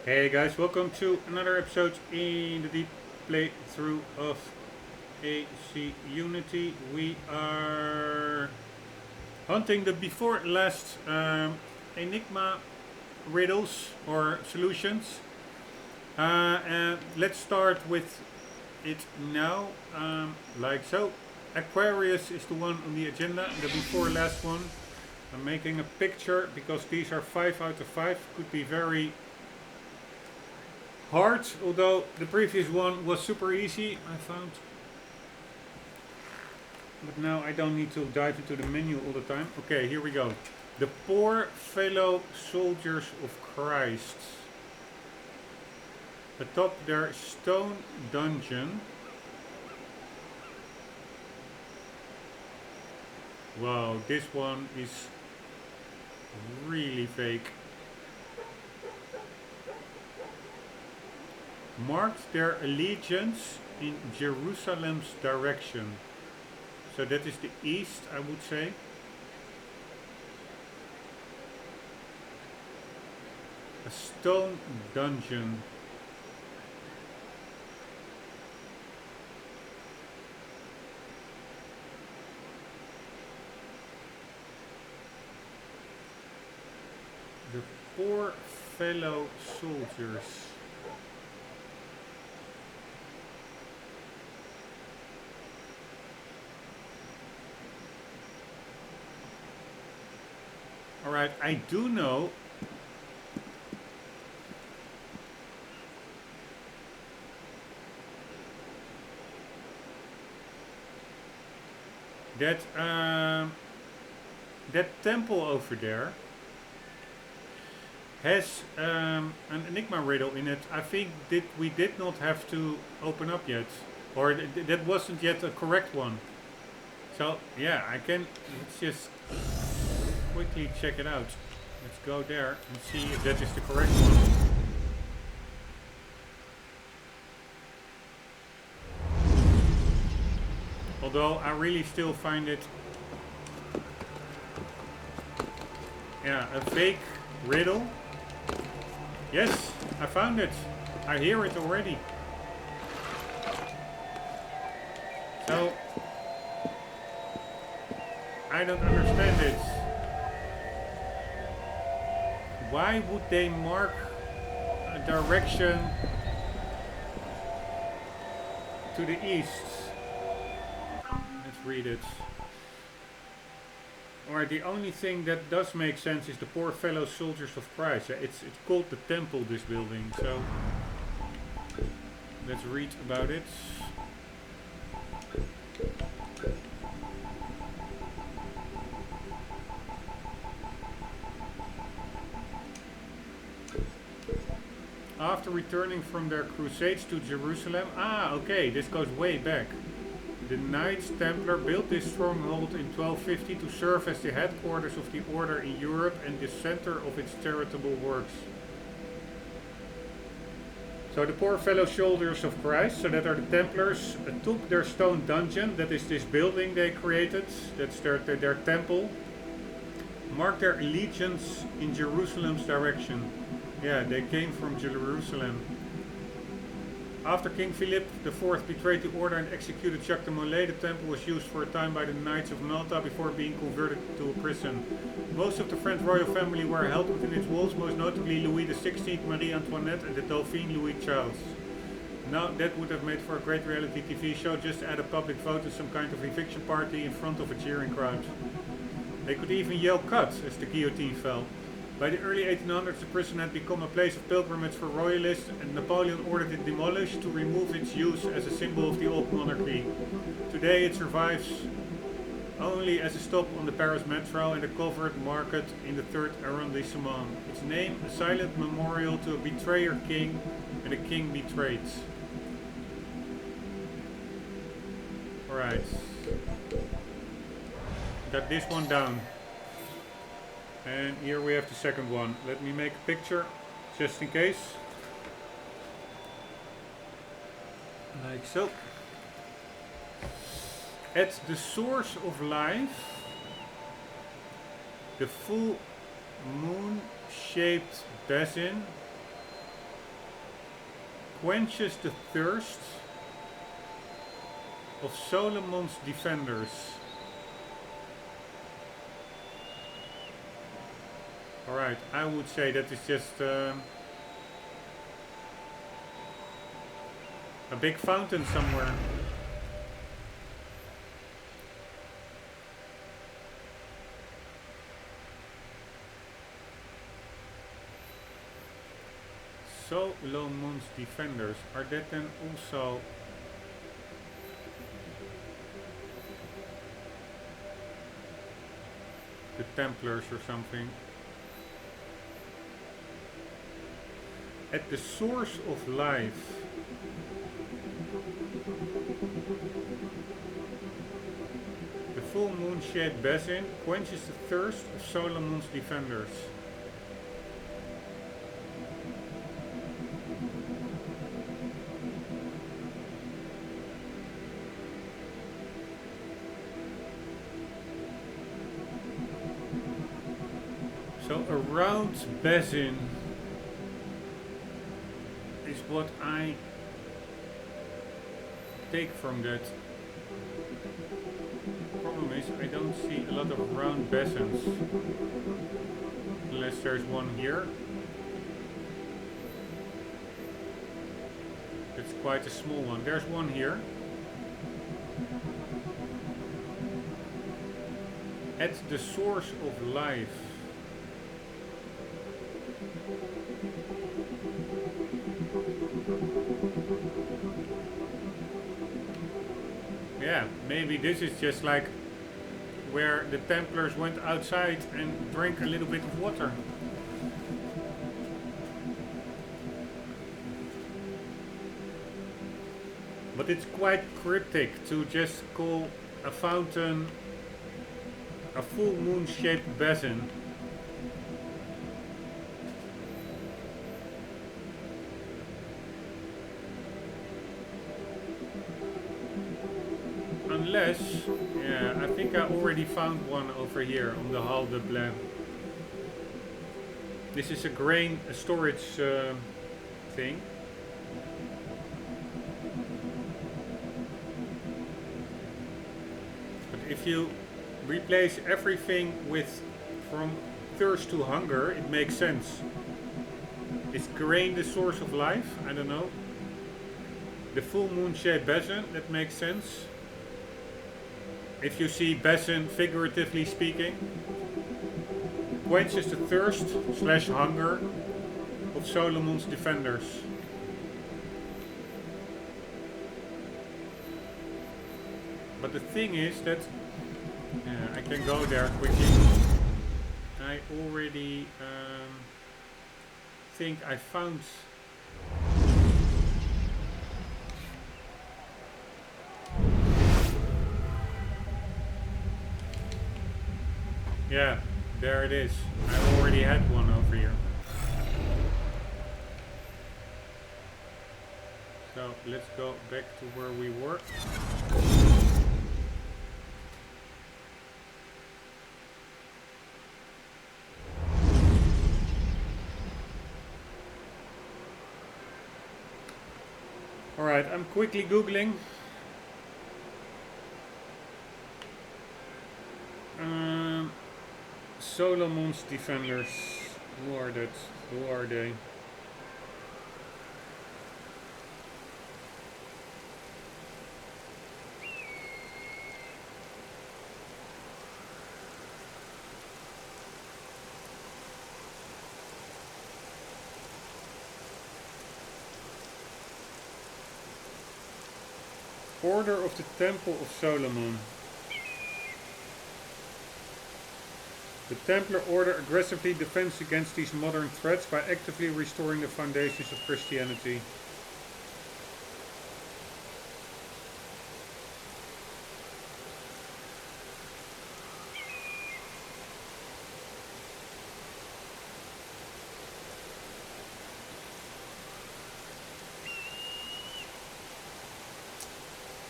Hey guys, welcome to another episode in the deep playthrough of AC Unity. We are hunting the before last Enigma riddles or solutions. And let's start with it now, like so. Aquarius is the one on the agenda, the before last one. I'm making a picture because these are 5 out of 5, could be very hard, although the previous one was super easy, I found. But now I don't need to dive into the menu all the time. Okay, here we go. The poor fellow soldiers of Christ. Atop their stone dungeon. Wow, this one is really fake. Marked their allegiance in Jerusalem's direction. So that is the east, I would say. A stone dungeon. The poor fellow soldiers. Alright, I do know that that temple over there has an Enigma riddle in it. I think we did not have to open up yet, or that wasn't yet a correct one. So yeah, let's just quickly check it out. Let's go there and see if that is the correct one. Although I really still find it, yeah, a fake riddle. Yes, I found it. I hear it already. So I don't understand it. Why would they mark a direction to the east? Let's read it. Alright, the only thing that does make sense is the poor fellow soldiers of Christ. It's called the temple, this building, so let's read about it. After returning from their crusades to Jerusalem, okay, this goes way back. The Knights Templar built this stronghold in 1250 to serve as the headquarters of the order in Europe and the center of its charitable works. So the poor fellow soldiers of Christ, so that are the Templars, took their stone dungeon, that is this building they created, that's their temple, marked their allegiance in Jerusalem's direction. Yeah, they came from Jerusalem. After King Philip IV betrayed the order and executed Jacques de Molay, the temple was used for a time by the Knights of Malta before being converted to a prison. Most of the French royal family were held within its walls, most notably Louis XVI, Marie Antoinette, and the Dauphin Louis Charles. Now that would have made for a great reality TV show. Just add a public vote and some kind of eviction party in front of a cheering crowd. They could even yell "cut" as the guillotine fell. By the early 1800s, the prison had become a place of pilgrimage for royalists, and Napoleon ordered it demolished to remove its use as a symbol of the old monarchy. Today it survives only as a stop on the Paris Metro and a covered market in the 3rd arrondissement. Its name, a silent memorial to a betrayer king and a king betrayed. Alright. Got this one down. And here we have the second one. Let me make a picture, just in case. Like so. At the source of life, the full moon-shaped basin quenches the thirst of Solomon's defenders. Alright, I would say that is just a big fountain somewhere. Solomon's defenders, are that then also the Templars or something? At the source of life. The full moon-shaped basin quenches the thirst of Solomon's defenders. So a round basin is what I take from that. Problem is I don't see a lot of round basins. Unless there's one here. It's quite a small one. There's one here. At the source of life. Yeah, maybe this is just like where the Templars went outside and drank a little bit of water. But it's quite cryptic to just call a fountain a full moon shaped basin. Unless, yeah, I think I already found one over here on the HUD lab. This is a grain storage thing. But if you replace everything with from thirst to hunger, it makes sense. Is grain the source of life? I don't know. The full moon shaped basin, that makes sense. If you see basin figuratively speaking, quenches the thirst / hunger of Solomon's defenders. But the thing is that I can go there quickly. I already think I found. Yeah, there it is. I already had one over here. So let's go back to where we were. Alright, I'm quickly googling. Solomon's defenders. Who are that? Who are they? Order of the Temple of Solomon. The Templar Order aggressively defends against these modern threats by actively restoring the foundations of Christianity.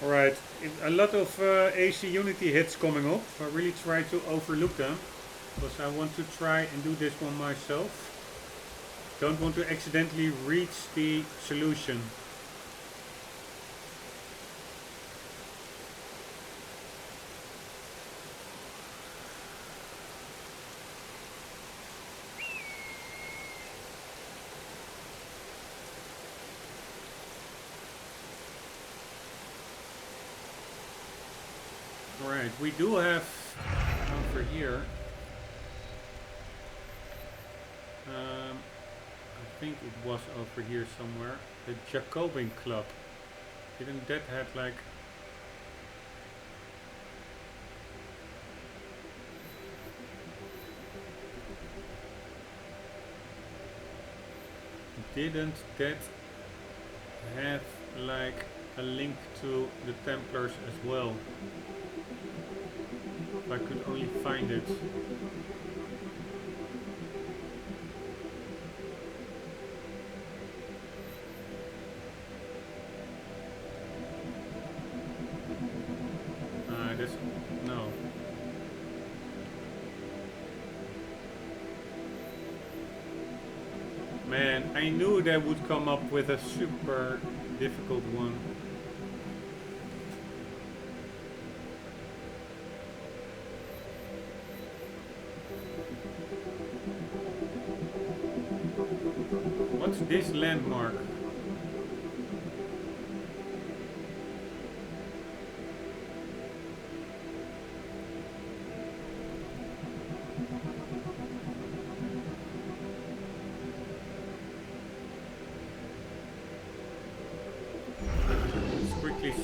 Alright, a lot of AC Unity hits coming up. I really try to overlook them. Because I want to try and do this one myself. Don't want to accidentally reach the solution. Right, we do have over here. I think it was over here somewhere. The Jacobin Club. Didn't that have like... Didn't that have like a link to the Templars as well? If I could only find it. No. Man, I knew they would come up with a super difficult one. What's this landmark?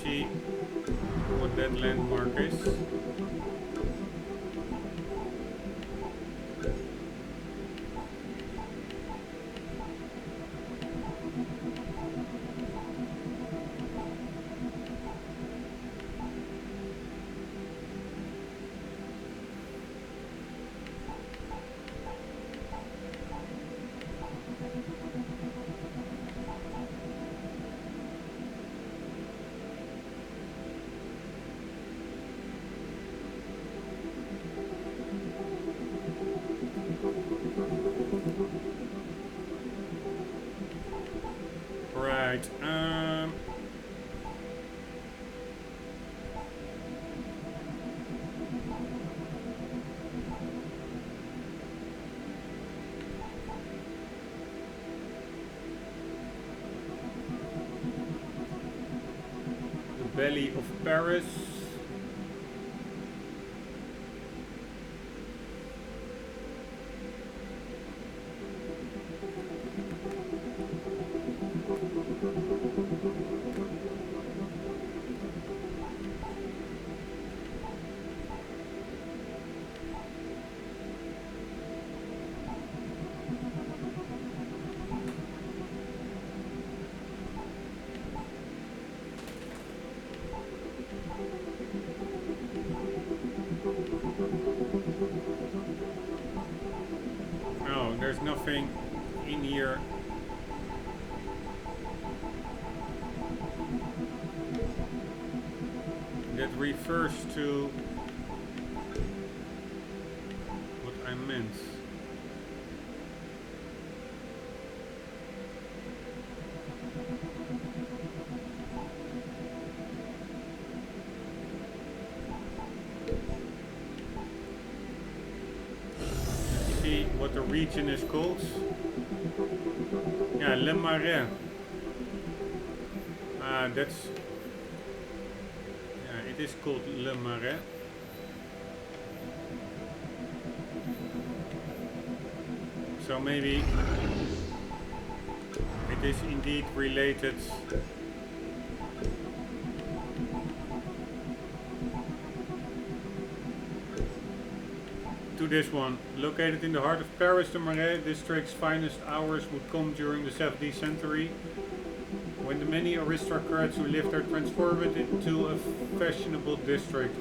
See what that landmark is. Right. The Belly of Paris. Oh, there's nothing in here. That refers to what I meant. See what the region is called? Yeah, Le Marais. That's... It is called Le Marais. So maybe it is indeed related to this one. Located in the heart of Paris, the Marais district's finest hours would come during the 17th century, when the many aristocrats who lived there transformed it into a fashionable district.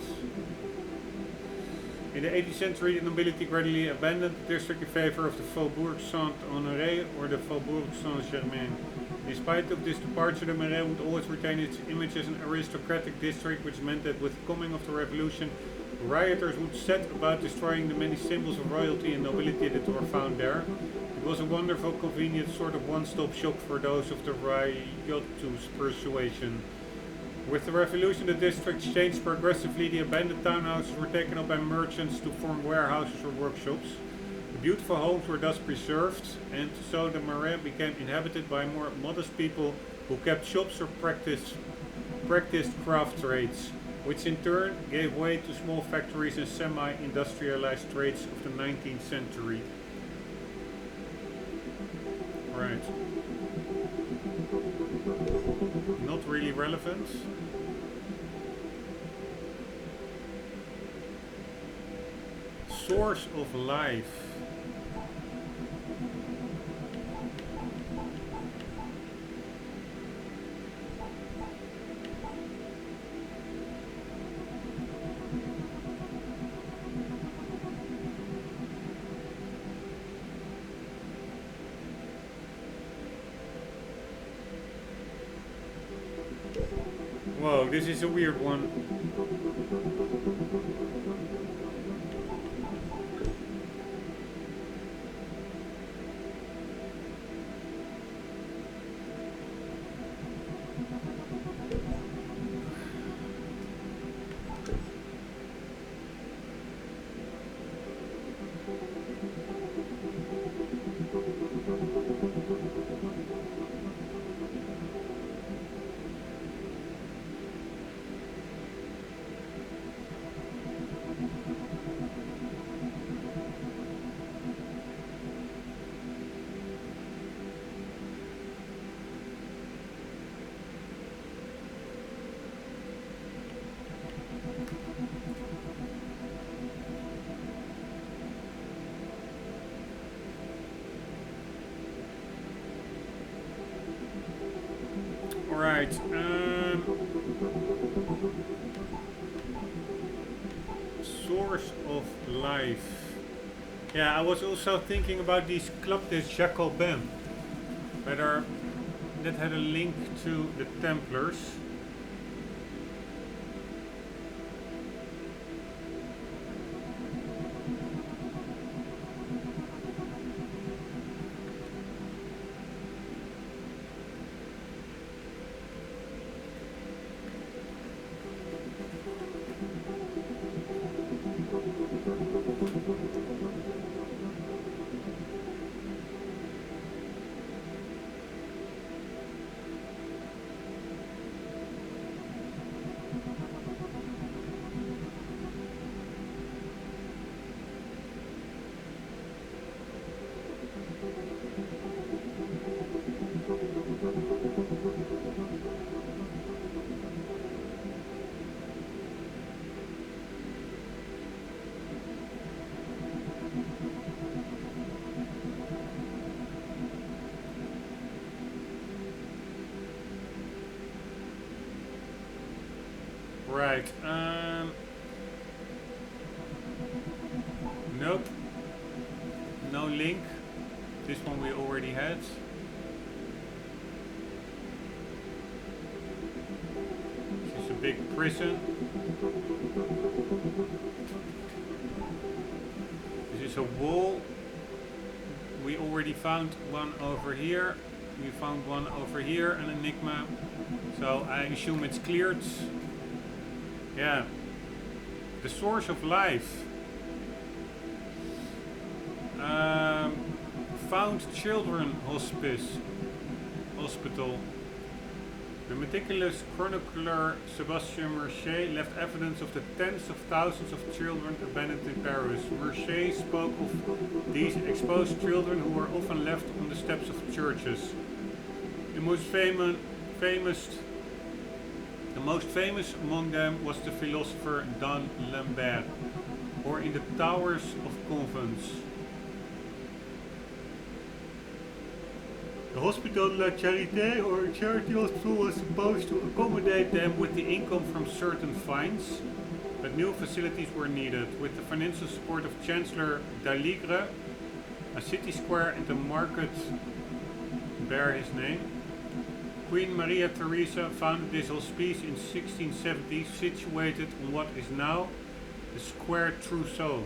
In the 18th century, the nobility gradually abandoned the district in favor of the Faubourg Saint-Honoré or the Faubourg Saint-Germain. Despite of this departure, the Marais would always retain its image as an aristocratic district, which meant that with the coming of the revolution, rioters would set about destroying the many symbols of royalty and nobility that were found there. It was a wonderful, convenient sort of one-stop shop for those of the riotous persuasion. With the revolution, the districts changed progressively. The abandoned townhouses were taken up by merchants to form warehouses or workshops. The beautiful homes were thus preserved, and so the Marais became inhabited by more modest people who kept shops or practiced craft trades. which in turn gave way to small factories and semi-industrialized trades of the 19th century. Right. Not really relevant. Source of life. Whoa, this is a weird one. Right. Source of life. Yeah, I was also thinking about these Club des Jacobins, whether that had a link to the Templars. Right. Nope. No link. This one we already had. This is a big prison. This is a wall. We already found one over here. We found one over here, an enigma. So I assume it's cleared. Yeah. The source of life. Found children hospital. The meticulous chronicler Sébastien Mercier left evidence of the tens of thousands of children abandoned in Paris. Mercier spoke of these exposed children who were often left on the steps of churches. The most famous among them was the philosopher Don Lambert, or in the towers of convents. The Hospital de la Charité, or charity hospital, was supposed to accommodate them with the income from certain fines, but new facilities were needed. With the financial support of Chancellor Daligre, a city square and a market bear his name. Queen Maria Theresa founded this hospice in 1670, situated on what is now the Square Trousseau.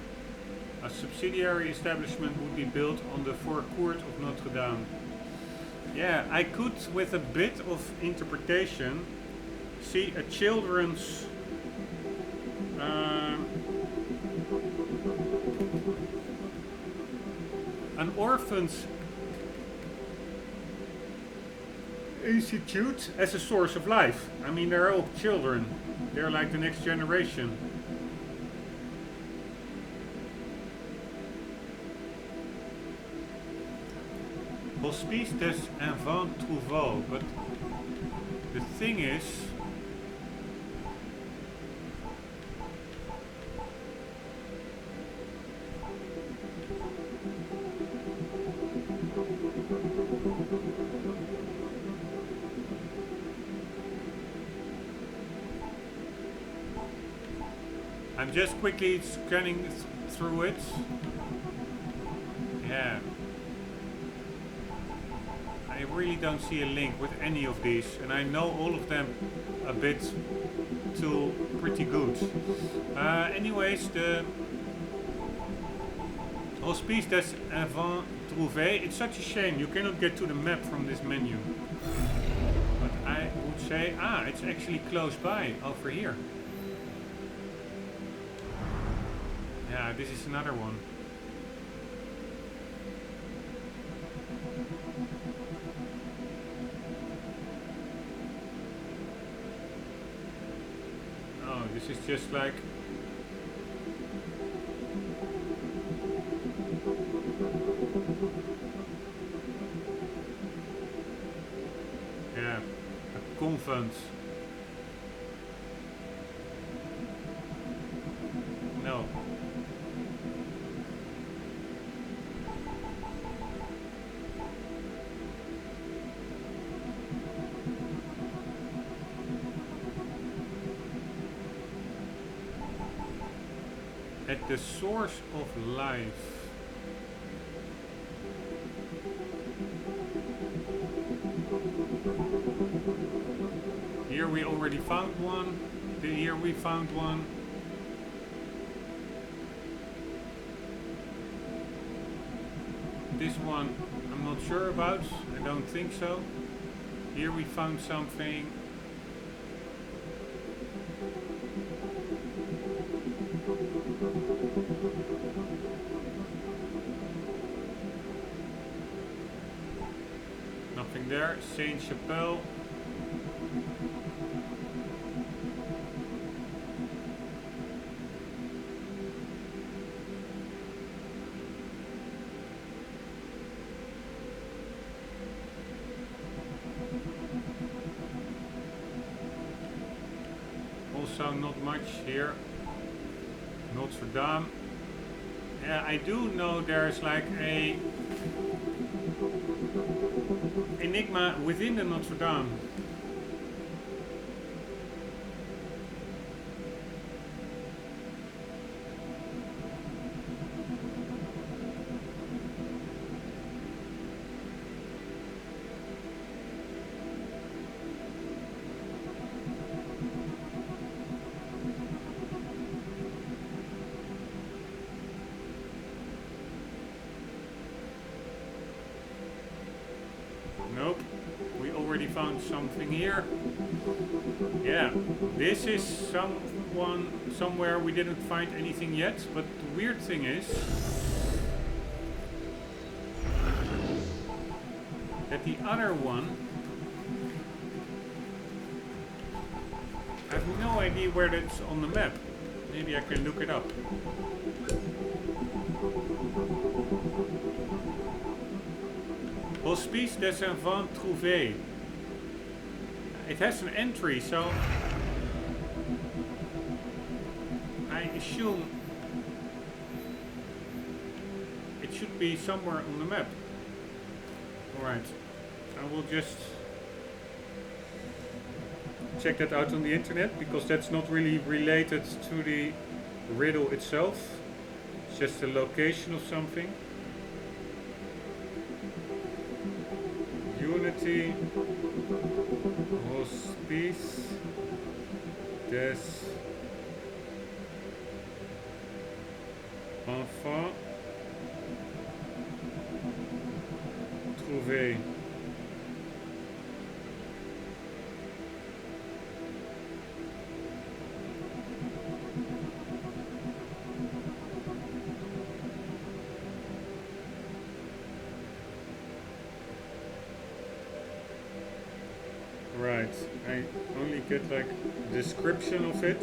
A subsidiary establishment would be built on the forecourt of Notre Dame. Yeah, I could, with a bit of interpretation, see a children's an orphan's institute as a source of life. I mean, they're all children. They're like the next generation. Hospice des enfants trouveaux, but the thing is, I'm just quickly scanning through it. Yeah. I really don't see a link with any of these, and I know all of them a bit too pretty good. Anyways, the Hospice des Enfants Trouvés, it's such a shame you cannot get to the map from this menu. But I would say, it's actually close by, over here. Yeah, this is another one. Oh, this is just like... yeah, a convent. No. At the source of life. Here we already found one. Here we found one. This one I'm not sure about. I don't think so. Here we found something. Nothing there. Saint-Chapelle. Also not much here. Nostradamus. Yeah, I do know there's like a enigma within the Nostradamus. Nope, we already found something here. Yeah, this is somewhere we didn't find anything yet, but the weird thing is that the other one, I have no idea where that's on the map. Maybe I can look it up. Hospice des Enfants Trouvés. It has an entry, so I assume it should be somewhere on the map. Alright, I will just check that out on the internet, because that's not really related to the riddle itself. It's just a location of something. Unity, Hospice des Enfants Trouvés. Right, I only get like description of it,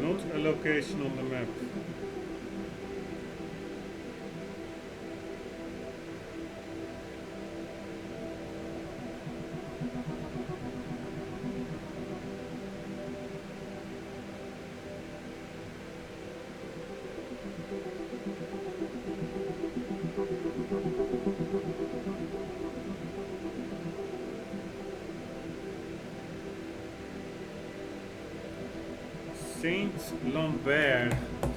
not a location on the map. Saint Lambert.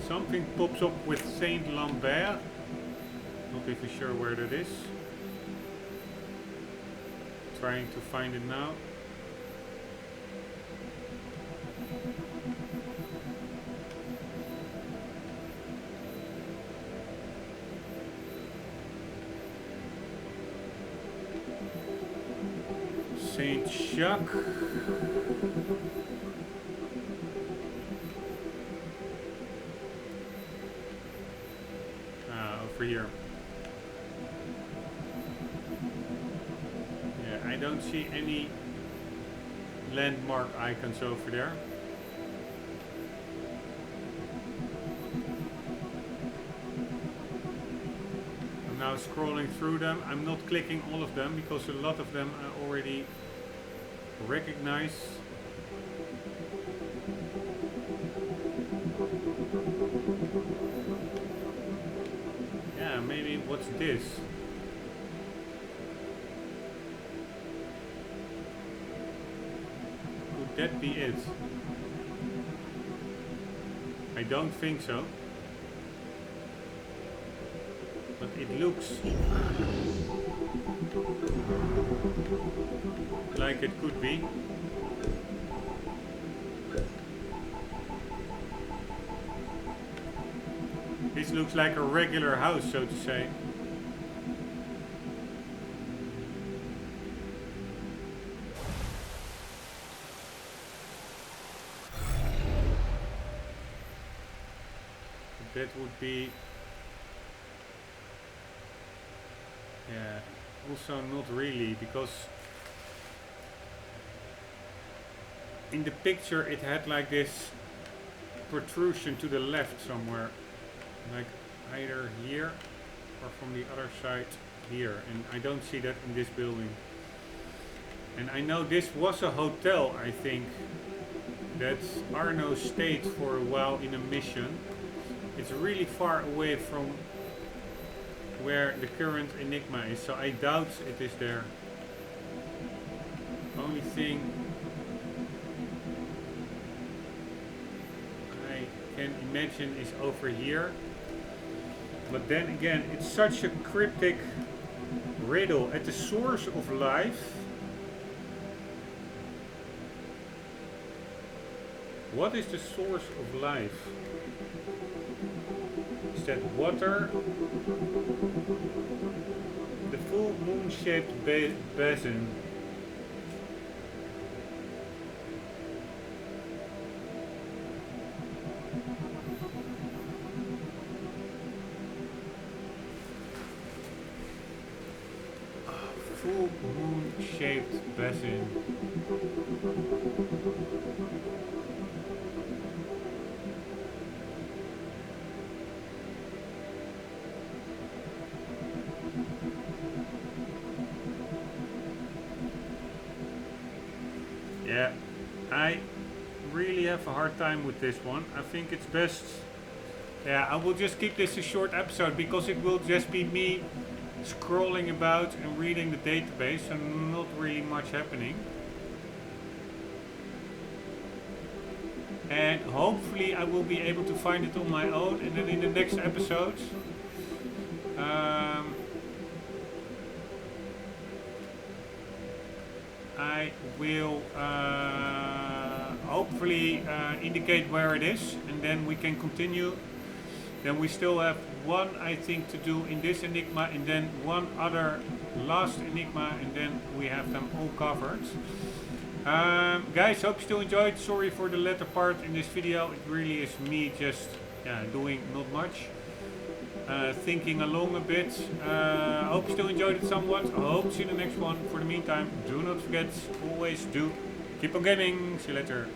Something pops up with Saint Lambert. Not even sure where that is. Trying to find it now. Saint Jacques. Over here. Yeah, I don't see any landmark icons over there. I'm now scrolling through them. I'm not clicking all of them because a lot of them I already recognize. Yeah, maybe what's this? Could that be it? I don't think so. But it looks like it could be. This looks like a regular house, so to say. That would be... yeah, also not really, because in the picture it had like this protrusion to the left somewhere. Like either here or from the other side here, and I don't see that in this building. And I know this was a hotel, I think, that Arno stayed for a while in a mission. It's really far away from where the current Enigma is, so I doubt it is there. Only thing I can imagine is over here. But then again, it's such a cryptic riddle. At the source of life. What is the source of life? Is that water? The full moon-shaped basin. Full moon-shaped basin. Yeah, I really have a hard time with this one. I think it's best... yeah, I will just keep this a short episode because it will just be me scrolling about and reading the database and not really much happening. And hopefully I will be able to find it on my own, and then in the next episode I will hopefully indicate where it is, and then we can continue. Then we still have one, I think, to do in this Enigma, and then one other last Enigma, and then we have them all covered. Guys, hope you still enjoyed. Sorry for the latter part in this video. It really is me just doing not much. thinking along a bit. I hope you still enjoyed it somewhat. I hope to see you in the next one. For the meantime, do not forget, always do keep on gaming. See you later.